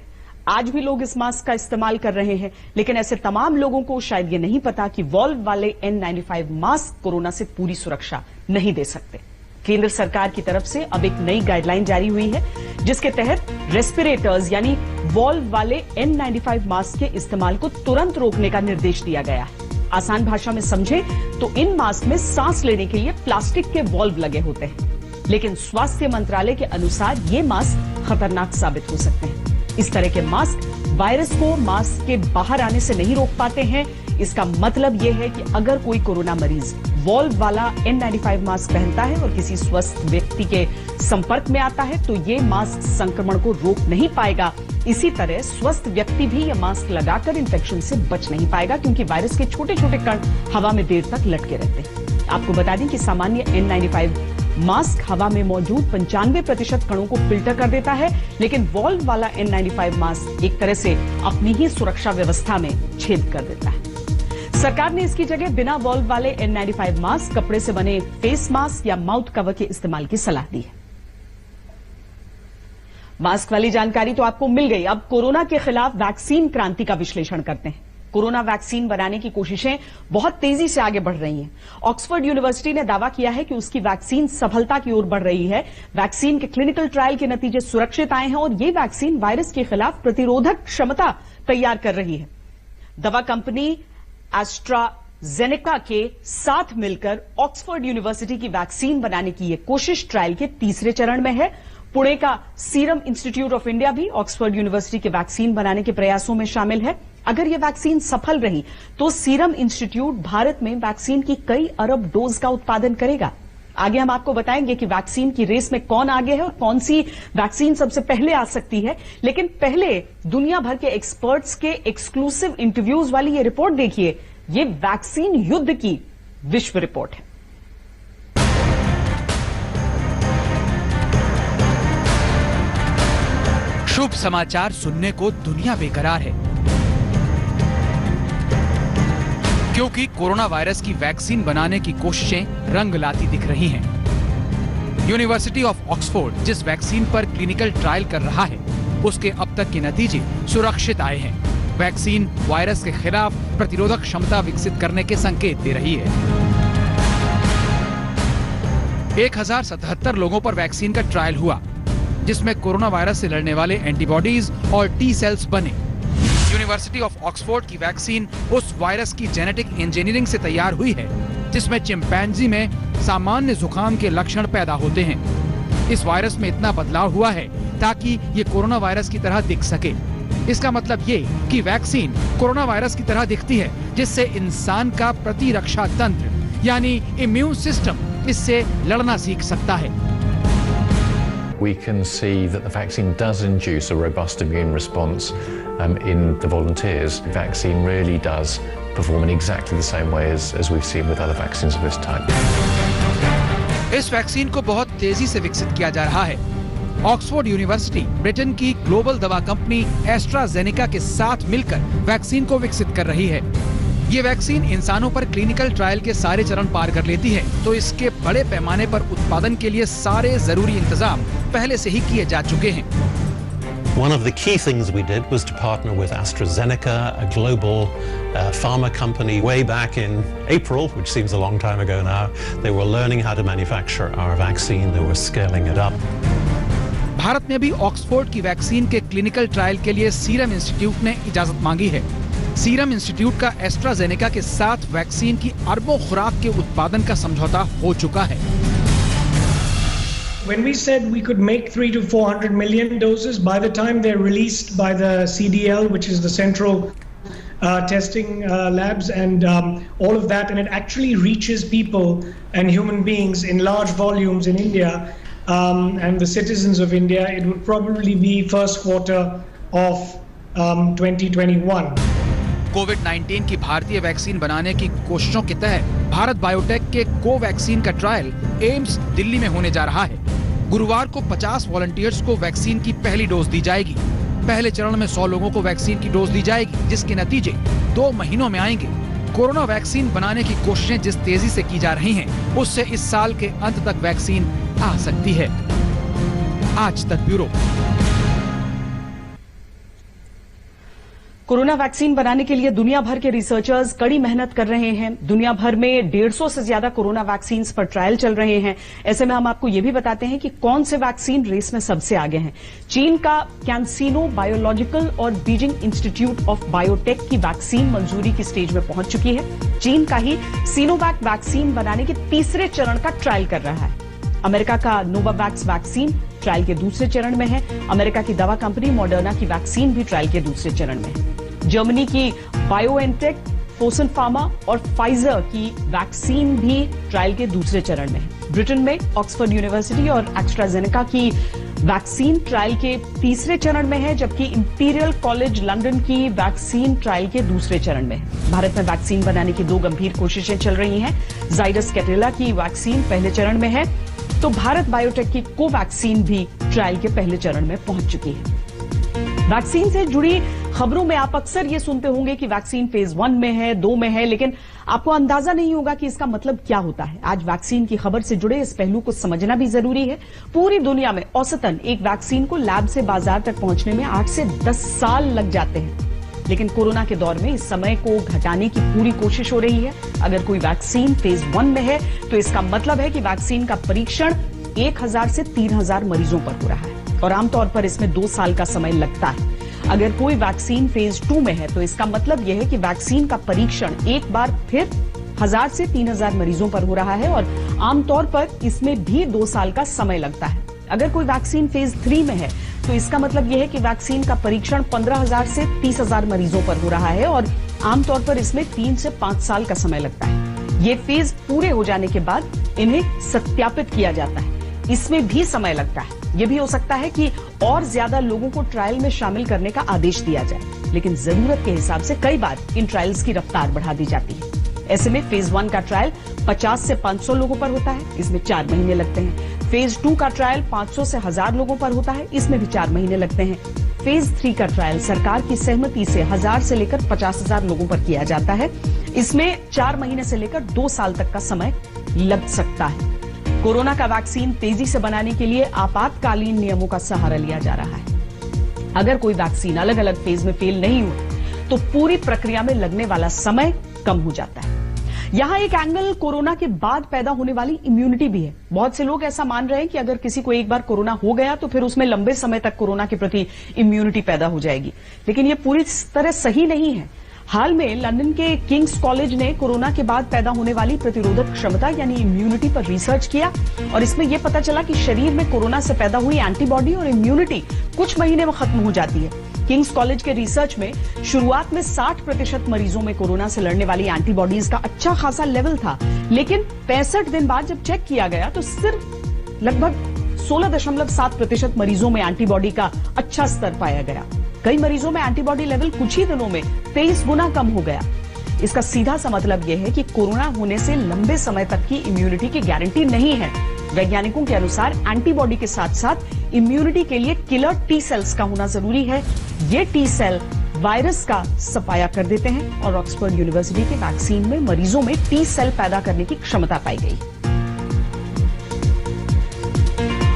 आज भी लोग इस मास्क का इस्तेमाल कर रहे हैं, लेकिन ऐसे तमाम लोगों को शायद ये नहीं पता कि वॉल्व वाले N95 मास्क कोरोना से पूरी सुरक्षा नहीं दे सकते। केंद्र सरकार की तरफ से अब एक नई गाइडलाइन जारी हुई है जिसके तहत रेस्पिरेटर्स यानी वॉल्व वाले N95 मास्क के इस्तेमाल को तुरंत रोकने का निर्देश दिया गया है। आसान भाषा में समझें तो इन मास्क में सांस लेने के लिए प्लास्टिक के वॉल्व लगे होते हैं, लेकिन स्वास्थ्य मंत्रालय के अनुसार ये मास्क खतरनाक साबित हो सकते हैं। इस तरह के मास्क वायरस को मास्क के बाहर आने से नहीं रोक पाते हैं। इसका मतलब यह है कि अगर कोई कोरोना मरीज वॉल्व वाला N95 मास्क पहनता है और किसी स्वस्थ व्यक्ति के संपर्क में आता है तो ये मास्क संक्रमण को रोक नहीं पाएगा। इसी तरह स्वस्थ व्यक्ति भी यह मास्क लगाकर इन्फेक्शन से बच नहीं पाएगा क्योंकि वायरस के छोटे छोटे कण हवा में देर तक लटके रहते हैं। आपको बता दें कि सामान्य N95 मास्क हवा में मौजूद 95% कणों को फिल्टर कर देता है, लेकिन वॉल्व वाला N95 मास्क एक तरह से अपनी ही सुरक्षा व्यवस्था में छेद कर देता है। सरकार ने इसकी जगह बिना वॉल्व वाले N95 मास्क कपड़े से बने फेस मास्क या माउथ कवर के इस्तेमाल की सलाह दी है। मास्क वाली जानकारी तो आपको मिल गई। अब कोरोना के खिलाफ वैक्सीन क्रांति का विश्लेषण करते हैं। कोरोना वैक्सीन बनाने की कोशिशें बहुत तेजी से आगे बढ़ रही हैं। ऑक्सफोर्ड यूनिवर्सिटी ने दावा किया है कि उसकी वैक्सीन सफलता की ओर बढ़ रही है। वैक्सीन के क्लिनिकल ट्रायल के नतीजे सुरक्षित आए हैं और ये वैक्सीन वायरस के खिलाफ प्रतिरोधक क्षमता तैयार कर रही है। दवा कंपनी एस्ट्राजेनेका के साथ मिलकर ऑक्सफोर्ड यूनिवर्सिटी की वैक्सीन बनाने की यह कोशिश ट्रायल के तीसरे चरण में है। पुणे का सीरम इंस्टीट्यूट ऑफ इंडिया भी ऑक्सफोर्ड यूनिवर्सिटी के वैक्सीन बनाने के प्रयासों में शामिल है। अगर यह वैक्सीन सफल रही तो सीरम इंस्टीट्यूट भारत में वैक्सीन की कई अरब डोज का उत्पादन करेगा। आगे हम आपको बताएंगे कि वैक्सीन की रेस में कौन आगे है और कौन सी वैक्सीन सबसे पहले आ सकती है। लेकिन पहले दुनिया भर के एक्सपर्ट्स के एक्सक्लूसिव इंटरव्यूज वाली ये रिपोर्ट देखिए। ये वैक्सीन युद्ध की विश्व रिपोर्ट है। शुभ समाचार सुनने को दुनिया बेकरार है क्योंकि कोरोना वायरस की वैक्सीन बनाने की कोशिशें रंग लाती दिख रही हैं। यूनिवर्सिटी ऑफ ऑक्सफोर्ड जिस वैक्सीन पर क्लिनिकल ट्रायल कर रहा है उसके अब तक के नतीजे सुरक्षित आए हैं। वैक्सीन वायरस के खिलाफ प्रतिरोधक क्षमता विकसित करने के संकेत दे रही है। 1077 लोगों पर वैक्सीन का ट्रायल हुआ जिसमें कोरोना वायरस से लड़ने वाले एंटीबॉडीज और टी सेल्स बने। यूनिवर्सिटी ऑफ ऑक्सफोर्ड की वैक्सीन उस वायरस की जेनेटिक इंजीनियरिंग से तैयार हुई है जिसमें चिंपैंजी में सामान्य जुकाम के लक्षण पैदा होते हैं। इस वायरस में इतना बदलाव हुआ है ताकि ये कोरोना वायरस की तरह दिख सके। इसका मतलब ये कि वैक्सीन कोरोना वायरस की तरह दिखती है जिससे इंसान का प्रतिरक्षा तंत्र यानी इम्यून सिस्टम इससे लड़ना सीख सकता है। We can see that the vaccine does induce a robust immune response in the volunteers. The vaccine really does perform in exactly the same way as we've seen with other vaccines of this type. इस वैक्सीन को बहुत तेजी से विकसित किया जा रहा है। ऑक्सफोर्ड यूनिवर्सिटी ब्रिटेन की ग्लोबल दवा कंपनी एस्ट्राजेनेका के साथ मिलकर वैक्सीन को विकसित कर रही है। ये वैक्सीन इंसानों पर क्लिनिकल ट्रायल के सारे चरण पार कर लेती है तो इसके बड़े पैमाने पर उत्पादन के लिए सारे जरूरी इंतजाम पहले से ही किए जा चुके हैं। One of the key things we did was to partner with AstraZeneca, a global pharma company. Way back in April, which seems a long time ago now, they were learning how to manufacture our vaccine. They were scaling it up. Bharat में भी ऑक्सफोर्ड की वैक्सीन के क्लिनिकल ट्रायल के लिए सीरम इंस्टीट्यूट ने इजाजत मांगी है। सीरम इंस्टीट्यूट का एस्ट्राजेनेका के साथ वैक्सीन की अरबों खुराक के उत्पादन का समझौता हो चुका है। When we said we could make 300 to 400 million doses by the time they're released by the CDL, which is the central testing labs and all of that, and it actually reaches people and human beings in large volumes in India and the citizens of India, it would probably be first quarter of 2021. कोविड-19 की भारतीय वैक्सीन बनाने की कोशिशों के तहत भारत बायोटेक के कोवैक्सीन का ट्रायल एम्स दिल्ली में होने जा रहा है। गुरुवार को 50 वॉलंटियर्स को वैक्सीन की पहली डोज दी जाएगी। पहले चरण में 100 लोगों को वैक्सीन की डोज दी जाएगी, जिसके नतीजे 2 महीनों में आएंगे। कोरोना वैक्सीन बनाने की कोशिशें जिस तेजी से की जा रही हैं, उससे इस साल के अंत तक वैक्सीन आ सकती है। आज तक ब्यूरो। कोरोना वैक्सीन बनाने के लिए दुनिया भर के रिसर्चर्स कड़ी मेहनत कर रहे हैं। दुनिया भर में 150 से ज्यादा कोरोना वैक्सीन पर ट्रायल चल रहे हैं। ऐसे में हम आपको ये भी बताते हैं कि कौन से वैक्सीन रेस में सबसे आगे हैं। चीन का कैंसिनो बायोलॉजिकल और बीजिंग इंस्टीट्यूट ऑफ बायोटेक की वैक्सीन मंजूरी की स्टेज में पहुंच चुकी है। चीन का ही सिनोवैक वैक्सीन बनाने के तीसरे चरण का ट्रायल कर रहा है। अमेरिका का नोवावैक्स वैक्सीन ट्रायल के दूसरे चरण में है। अमेरिका की दवा कंपनी मॉडर्ना की वैक्सीन भी ट्रायल के दूसरे चरण में है। जर्मनी की बायोएनटेक, फोसन फार्मा और फाइजर की वैक्सीन भी ट्रायल के दूसरे चरण में है। ब्रिटेन में ऑक्सफोर्ड यूनिवर्सिटी और एस्ट्राजेनेका की वैक्सीन ट्रायल के तीसरे चरण में है, जबकि इंपीरियल कॉलेज लंदन की वैक्सीन ट्रायल के दूसरे चरण में है। भारत में वैक्सीन बनाने की 2 गंभीर कोशिशें चल रही हैं। जाइडस कैडिला की वैक्सीन पहले चरण में है, तो भारत बायोटेक की कोवैक्सीन भी ट्रायल के पहले चरण में पहुंच चुकी है। वैक्सीन से जुड़ी खबरों में आप अक्सर ये सुनते होंगे कि वैक्सीन फेज 1 में है, 2 में है, लेकिन आपको अंदाजा नहीं होगा कि इसका मतलब क्या होता है। आज वैक्सीन की खबर से जुड़े इस पहलू को समझना भी जरूरी है। पूरी दुनिया में औसतन एक वैक्सीन को लैब से बाजार तक पहुंचने में 8 से 10 साल लग जाते हैं, लेकिन कोरोना के दौर में इस समय को घटाने की पूरी कोशिश हो रही है। अगर कोई वैक्सीन फेज 1 में है तो इसका मतलब है कि वैक्सीन का परीक्षण 1000 से 3000 मरीजों पर हो रहा है और आमतौर पर इसमें 2 साल का समय लगता है। अगर कोई वैक्सीन फेज 2 में है तो इसका मतलब यह है कि वैक्सीन का परीक्षण एक बार फिर 1000 से 3000 मरीजों पर हो रहा है और आमतौर पर इसमें भी 2 साल का समय लगता है। अगर कोई वैक्सीन फेज 3 में है तो इसका मतलब यह है कि वैक्सीन का परीक्षण 15000 से 30000 मरीजों पर हो रहा है और आमतौर पर इसमें 3 से 5 साल का समय लगता है। ये फेज पूरे हो जाने के बाद इन्हें सत्यापित किया जाता है, इसमें भी समय लगता है। यह भी हो सकता है कि और ज्यादा लोगों को ट्रायल में शामिल करने का आदेश दिया जाए, लेकिन जरूरत के हिसाब से कई बार इन ट्रायल्स की रफ्तार बढ़ा दी जाती है। ऐसे में फेज 1 का ट्रायल 50 से 500 लोगों पर होता है, इसमें 4 महीने लगते हैं। फेज 2 का ट्रायल 500 से 1000 लोगों पर होता है, इसमें भी 4 महीने लगते हैं। फेज 3 का ट्रायल सरकार की सहमति से 1000 से लेकर 50,000 लोगों पर किया जाता है, इसमें 4 महीने से लेकर 2 साल तक का समय लग सकता है। कोरोना का वैक्सीन तेजी से बनाने के लिए आपातकालीन नियमों का सहारा लिया जा रहा है। अगर कोई वैक्सीन अलग अलग फेज में फेल नहीं हुई तो पूरी प्रक्रिया में लगने वाला समय कम हो जाता है। यहां एक एंगल कोरोना के बाद पैदा होने वाली इम्यूनिटी भी है। बहुत से लोग ऐसा मान रहे हैं कि अगर किसी को एक बार कोरोना हो गया तो फिर उसमें लंबे समय तक कोरोना के प्रति इम्यूनिटी पैदा हो जाएगी, लेकिन यह पूरी तरह सही नहीं है। हाल में लंदन के किंग्स कॉलेज ने कोरोना के बाद पैदा होने वाली प्रतिरोधक क्षमता यानी इम्यूनिटी पर रिसर्च किया और इसमें यह पता चला कि शरीर में कोरोना से पैदा हुई एंटीबॉडी और इम्यूनिटी कुछ महीने में खत्म हो जाती है। किंग्स कॉलेज के रिसर्च में शुरुआत में 60% मरीजों में कोरोना से लड़ने वाली एंटीबॉडीज का अच्छा खासा लेवल था, लेकिन 65 दिन बाद जब चेक किया गया तो सिर्फ लगभग 16.7% मरीजों में एंटीबॉडी का अच्छा स्तर पाया गया। कई मरीजों में एंटीबॉडी लेवल कुछ ही दिनों में 23 गुना कम हो गया। इसका सीधा सा मतलब यह है कि कोरोना होने से लंबे समय तक की इम्यूनिटी की गारंटी नहीं है। वैज्ञानिकों के अनुसार एंटीबॉडी के साथ साथ इम्यूनिटी के लिए किलर टी सेल्स का होना जरूरी है। ये टी सेल वायरस का सफाया कर देते हैं और ऑक्सफोर्ड यूनिवर्सिटी के वैक्सीन में मरीजों में टी सेल पैदा करने की क्षमता पाई गई।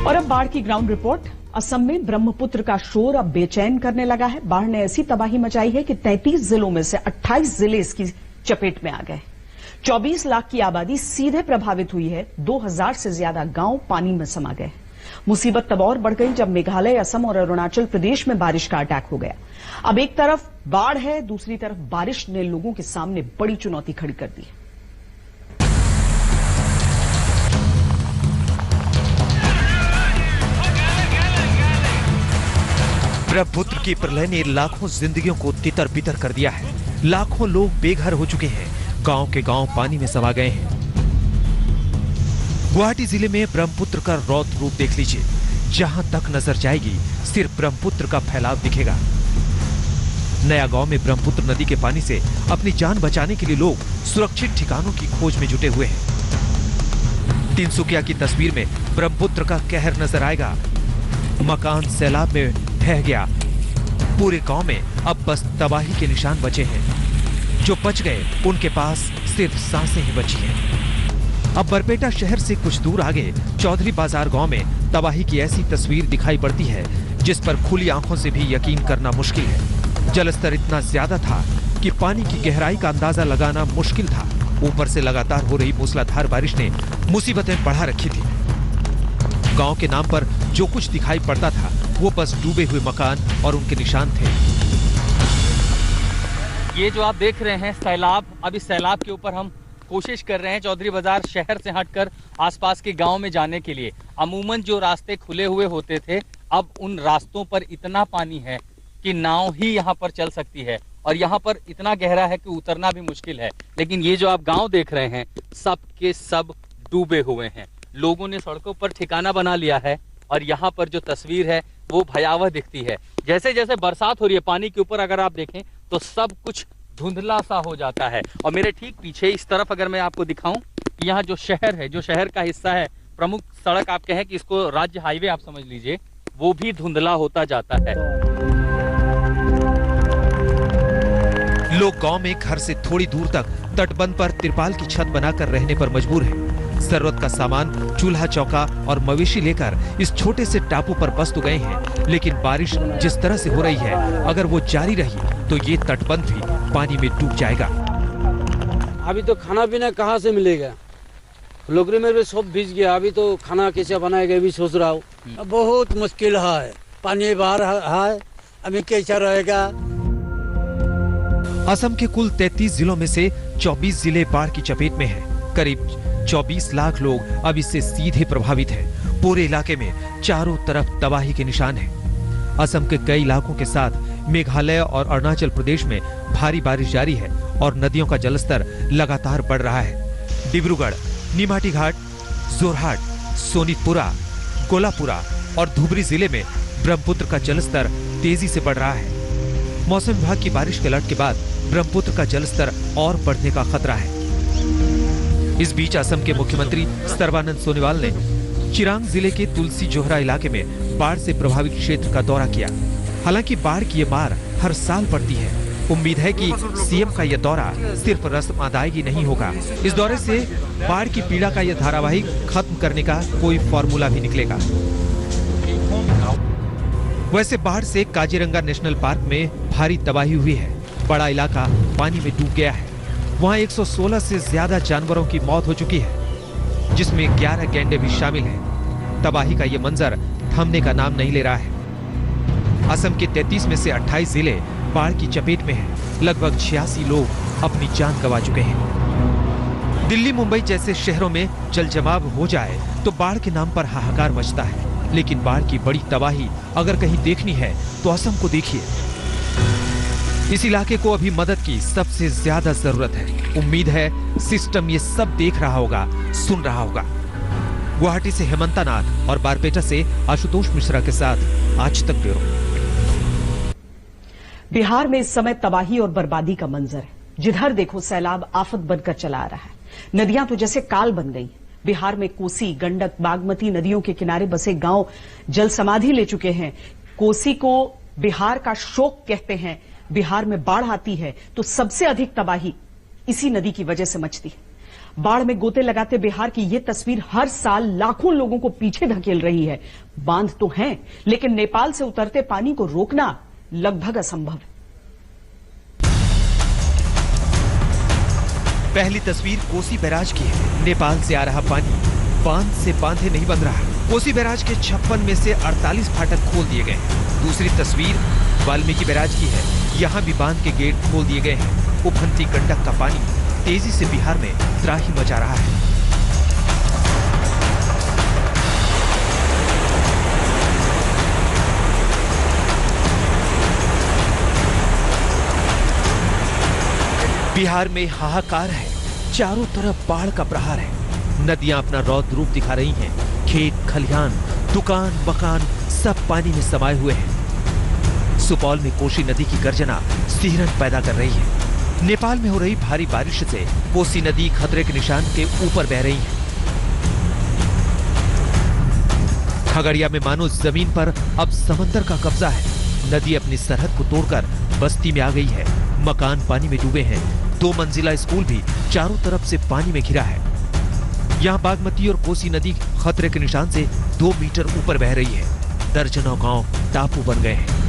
और अब बाढ़ की ग्राउंड रिपोर्ट। असम में ब्रह्मपुत्र का शोर अब बेचैन करने लगा है। बाढ़ ने ऐसी तबाही मचाई है कि 33 जिलों में से 28 जिले इसकी चपेट में आ गए। 24 लाख की आबादी सीधे प्रभावित हुई है। 2000 से ज्यादा गांव पानी में समा गए। मुसीबत तब और बढ़ गई जब मेघालय, असम और अरुणाचल प्रदेश में बारिश का अटैक हो गया। अब एक तरफ बाढ़ है, दूसरी तरफ बारिश ने लोगों के सामने बड़ी चुनौती खड़ी कर दी है। ब्रह्मपुत्र की प्रलय ने लाखों जिंदगियों को तितर बितर कर दिया है। लाखों लोग बेघर हो चुके हैं। गांव के गांव पानी में समा गए हैं। गुवाहाटी जिले में ब्रह्मपुत्र का रौद्र रूप देख लीजिए। जहां तक नजर जाएगी सिर्फ ब्रह्मपुत्र का फैलाव दिखेगा। नया गांव में ब्रह्मपुत्र नदी के पानी से अपनी जान बचाने के लिए लोग सुरक्षित ठिकानों की खोज में जुटे हुए हैं। तिनसुकिया की तस्वीर में ब्रह्मपुत्र का कहर नजर आएगा। मकान सैलाब में बह गया। पूरे गांव में अब बस तबाही के निशान बचे हैं। जो बच गए उनके पास सिर्फ सांसें ही बची हैं। अब बरपेटा शहर से कुछ दूर आगे चौधरी बाजार गांव में तबाही की ऐसी तस्वीर दिखाई पड़ती है जिस पर खुली आंखों से भी यकीन करना मुश्किल है। जलस्तर इतना ज्यादा था कि पानी की गहराई का अंदाजा लगाना मुश्किल था। ऊपर से लगातार हो रही मूसलाधार बारिश ने मुसीबतें बढ़ा रखी थी। गांव के नाम पर जो कुछ दिखाई पड़ता था वो बस डूबे हुए मकान और उनके निशान थे। ये जो आप देख रहे हैं सैलाब, अब इस सैलाब के ऊपर हम कोशिश कर रहे हैं चौधरी बाजार शहर से हटकर आसपास के गांव में जाने के लिए। अमूमन जो रास्ते खुले हुए होते थे, अब उन रास्तों पर इतना पानी है कि नाव ही यहाँ पर चल सकती है और यहाँ पर इतना गहरा है कि उतरना भी मुश्किल है। लेकिन ये जो आप गांव देख रहे हैं सब के सब डूबे हुए हैं। लोगों ने सड़कों पर ठिकाना बना लिया है और यहाँ पर जो तस्वीर है वो भयावह दिखती है। जैसे जैसे बरसात हो रही है पानी के ऊपर अगर आप देखें तो सब कुछ धुंधला सा हो जाता है। और मेरे ठीक पीछे इस तरफ अगर मैं आपको दिखाऊं, यहाँ जो शहर है, जो शहर का हिस्सा है, प्रमुख सड़क आप कहें कि इसको राज्य हाईवे आप समझ लीजिए, वो भी धुंधला होता जाता है। लोग गांव में घर से थोड़ी दूर तक तटबंध पर तिरपाल की छत बनाकर रहने पर मजबूर हैं। जरूरत का सामान, चूल्हा चौका और मवेशी लेकर इस छोटे से टापू पर बस तो गए हैं, लेकिन बारिश जिस तरह से हो रही है अगर वो जारी रही तो ये तटबंध भी पानी में डूब जाएगा। अभी तो खाना पीना कहाँ से मिलेगा? लोगरी में भी सब भीज गया। अभी तो खाना कैसे बनाएगा भी सोच रहा हूँ। बहुत मुश्किल है, पानी बाहर है, अभी कैसा रहेगा? असम के कुल 33 जिलों में से 24 जिले बाढ़ की चपेट में हैं। करीब 24 लाख लोग अब इससे सीधे प्रभावित हैं। पूरे इलाके में चारों तरफ तबाही के निशान हैं। असम के कई इलाकों के साथ मेघालय और अरुणाचल प्रदेश में भारी बारिश जारी है और नदियों का जलस्तर लगातार बढ़ रहा है। डिब्रूगढ़, निमाटी घाट, जोरहाट, सोनीतपुरा, कोल्हापुरा और धुबरी जिले में ब्रह्मपुत्र का जलस्तर तेजी से बढ़ रहा है। मौसम विभाग की बारिश के अलर्ट के बाद ब्रह्मपुत्र का जलस्तर और बढ़ने का खतरा है। इस बीच असम के मुख्यमंत्री सर्बानंद सोनोवाल ने चिरांग जिले के तुलसी जोहरा इलाके में बाढ़ से प्रभावित क्षेत्र का दौरा किया। हालांकि बाढ़ की ये मार हर साल पड़ती है। उम्मीद है कि सीएम का यह दौरा सिर्फ रस्म अदायगी नहीं होगा। इस दौरे से बाढ़ की पीड़ा का यह धारावाहिक खत्म करने का कोई फॉर्मूला भी निकलेगा। वैसे बाढ़ से काजीरंगा नेशनल पार्क में भारी तबाही हुई है। बड़ा इलाका पानी में डूब गया है। वहां 116 से ज्यादा जानवरों की मौत हो चुकी है, जिसमें 11 गैंडे भी शामिल हैं। तबाही का ये मंजर थमने का नाम नहीं ले रहा है। असम के 33 में से 28 जिले बाढ़ की चपेट में हैं। लगभग 86 लोग अपनी जान गंवा चुके हैं। दिल्ली, मुंबई जैसे शहरों में जल जमाव हो जाए तो बाढ़ के नाम पर हाहाकार मचता है, लेकिन बाढ़ की बड़ी तबाही अगर कहीं देखनी है तो असम को देखिए। इस इलाके को अभी मदद की सबसे ज्यादा जरूरत है। उम्मीद है सिस्टम ये सब देख रहा होगा, सुन रहा होगा। गुवाहाटी से हेमंता नाथ और बारपेटा से आशुतोष मिश्रा के साथ आज तक ब्यूरो। बिहार में इस समय तबाही और बर्बादी का मंजर है। जिधर देखो सैलाब आफत बनकर चला आ रहा है। नदियां तो जैसे काल बन गई। बिहार में कोसी, गंडक, बागमती नदियों के किनारे बसे गांव जल समाधि ले चुके हैं। कोसी को बिहार का शोक कहते हैं। बिहार में बाढ़ आती है तो सबसे अधिक तबाही इसी नदी की वजह से मचती है। बाढ़ में गोते लगाते बिहार की यह तस्वीर हर साल लाखों लोगों को पीछे धकेल रही है। बांध तो हैं, लेकिन नेपाल से उतरते पानी को रोकना लगभग असंभव है। पहली तस्वीर कोसी बैराज की है। नेपाल से आ रहा पानी बांध से बांधे नहीं बंध रहा। कोसी बैराज के 56 में से 48 फाटक खोल दिए गए हैं। दूसरी तस्वीर वाल्मीकि बैराज की है। यहाँ भी बांध के गेट खोल दिए गए हैं। उफनती गंडक का पानी तेजी से बिहार में त्राही मचा रहा है। बिहार में हाहाकार है। चारों तरफ बाढ़ का प्रहार है। नदियां अपना रौद्र रूप दिखा रही हैं। खेत, खलिहान, दुकान, मकान सब पानी में समाये हुए हैं। सुपौल में कोसी नदी की गर्जना सिहरन पैदा कर रही है। नेपाल में हो रही भारी बारिश से कोसी नदी खतरे के निशान के ऊपर बह रही है। खगड़िया में मानो जमीन पर अब समंदर का कब्जा है। नदी अपनी सरहद को तोड़कर बस्ती में आ गई है। मकान पानी में डूबे हैं। 2 मंजिला स्कूल भी चारों तरफ से पानी में घिरा है। यहाँ बागमती और कोसी नदी खतरे के निशान से 2 मीटर ऊपर बह रही है। दर्जनों गांव टापू बन गए हैं।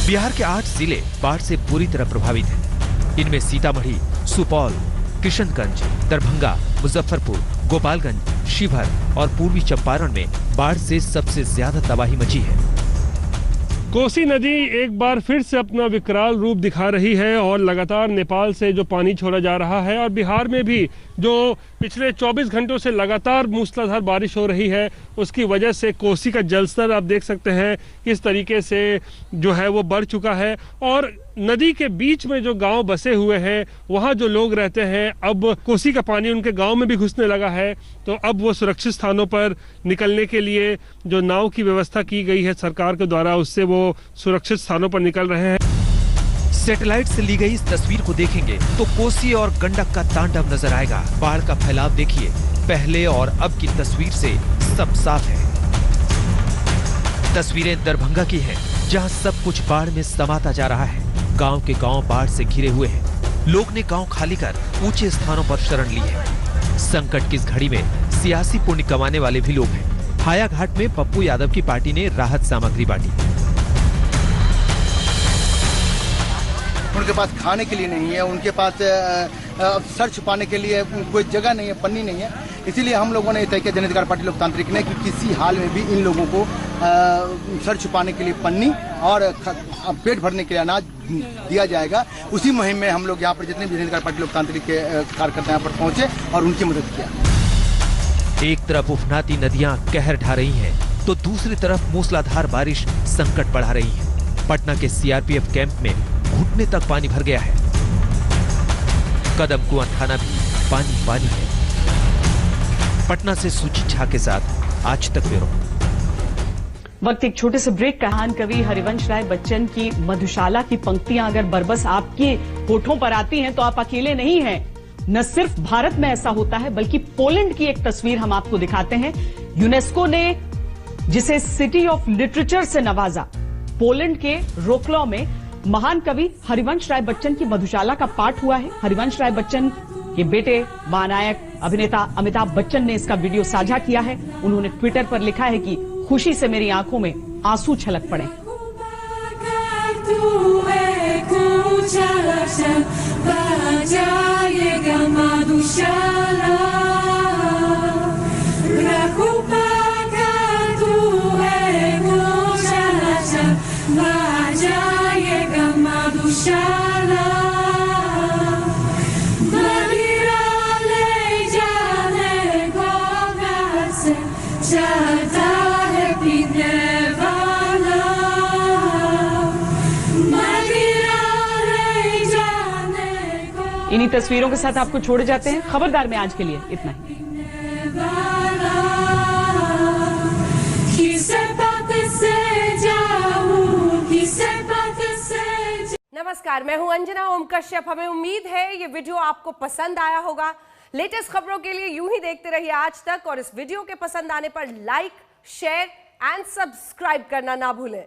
बिहार के 8 जिले बाढ़ से बुरी तरह प्रभावित हैं। इनमें सीतामढ़ी, सुपौल, किशनगंज, दरभंगा, मुजफ्फरपुर, गोपालगंज, शिवहर और पूर्वी चंपारण में बाढ़ से सबसे ज्यादा तबाही मची है। कोसी नदी एक बार फिर से अपना विकराल रूप दिखा रही है और लगातार नेपाल से जो पानी छोड़ा जा रहा है और बिहार में भी जो पिछले 24 घंटों से लगातार मूसलाधार बारिश हो रही है, उसकी वजह से कोसी का जलस्तर आप देख सकते हैं किस तरीके से जो है वो बढ़ चुका है। और नदी के बीच में जो गांव बसे हुए हैं, वहां जो लोग रहते हैं, अब कोसी का पानी उनके गांव में भी घुसने लगा है। तो अब वो सुरक्षित स्थानों पर निकलने के लिए जो नाव की व्यवस्था की गई है सरकार के द्वारा, उससे वो सुरक्षित स्थानों पर निकल रहे हैं। सैटेलाइट से ली गई इस तस्वीर को देखेंगे तो कोसी और गंडक का तांडव नजर आएगा। बाढ़ का फैलाव देखिए, पहले और अब की तस्वीर से सब साफ है। तस्वीरें दरभंगा की हैं, जहां सब कुछ बाढ़ में समाता जा रहा है। गांव के गांव बाढ़ से घिरे हुए हैं। लोग ने गांव खाली कर ऊंचे स्थानों पर शरण ली है। संकट की इस घड़ी में सियासी पुण्य कमाने वाले भी लोग हैं। हाया घाट में पप्पू यादव की पार्टी ने राहत सामग्री बांटी। उनके पास खाने के लिए नहीं है, उनके पास सर छुपाने के लिए कोई जगह नहीं है, पन्नी नहीं है। इसीलिए हम लोगों ने तय किया, जन अधिकार पार्टी लोकतांत्रिक ने, कि किसी हाल में भी इन लोगों को सर छुपाने के लिए पन्नी और पेट भरने के लिए अनाज दिया जाएगा। उसी मुहिम में हम लोग यहाँ पर जितने भी जन अधिकार पार्टी लोकतांत्रिक के कार्यकर्ता यहाँ पर पहुंचे और उनकी मदद किया। एक तरफ उफनाती नदियां कहर ढा रही हैं, तो दूसरी तरफ मूसलाधार बारिश संकट बढ़ा रही है। पटना के सीआरपीएफ कैंप में घुटने तक पानी भर गया है। कदम कुआं थाना भी पानी पानी है। पटना से सुजीत झा के साथ आज तक ब्यूरो। वक्त एक छोटे से ब्रेक का। महान कवि हरिवंश राय बच्चन की मधुशाला की पंक्तियां अगर बरबस आपके होठों पर आती हैं तो आप अकेले नहीं हैं। न सिर्फ भारत में ऐसा होता है, बल्कि पोलैंड की एक तस्वीर हम आपको दिखाते हैं। यूनेस्को ने जिसे सिटी ऑफ लिटरेचर से नवाजा, पोलैंड के रोक्लॉ में महान कवि हरिवंश राय बच्चन की मधुशाला का पाठ हुआ है। हरिवंश राय बच्चन के बेटे महानायक अभिनेता अमिताभ बच्चन ने इसका वीडियो साझा किया है। उन्होंने ट्विटर पर लिखा है कि खुशी से मेरी आंखों में आंसू छलक पड़े। इन्हीं तस्वीरों के साथ आपको छोड़े जाते हैं। खबरदार में आज के लिए इतना ही। नमस्कार, मैं हूं अंजना ओम कश्यप। हमें उम्मीद है ये वीडियो आपको पसंद आया होगा। लेटेस्ट खबरों के लिए यूं ही देखते रहिए आज तक, और इस वीडियो के पसंद आने पर लाइक, शेयर एंड सब्सक्राइब करना ना भूलें।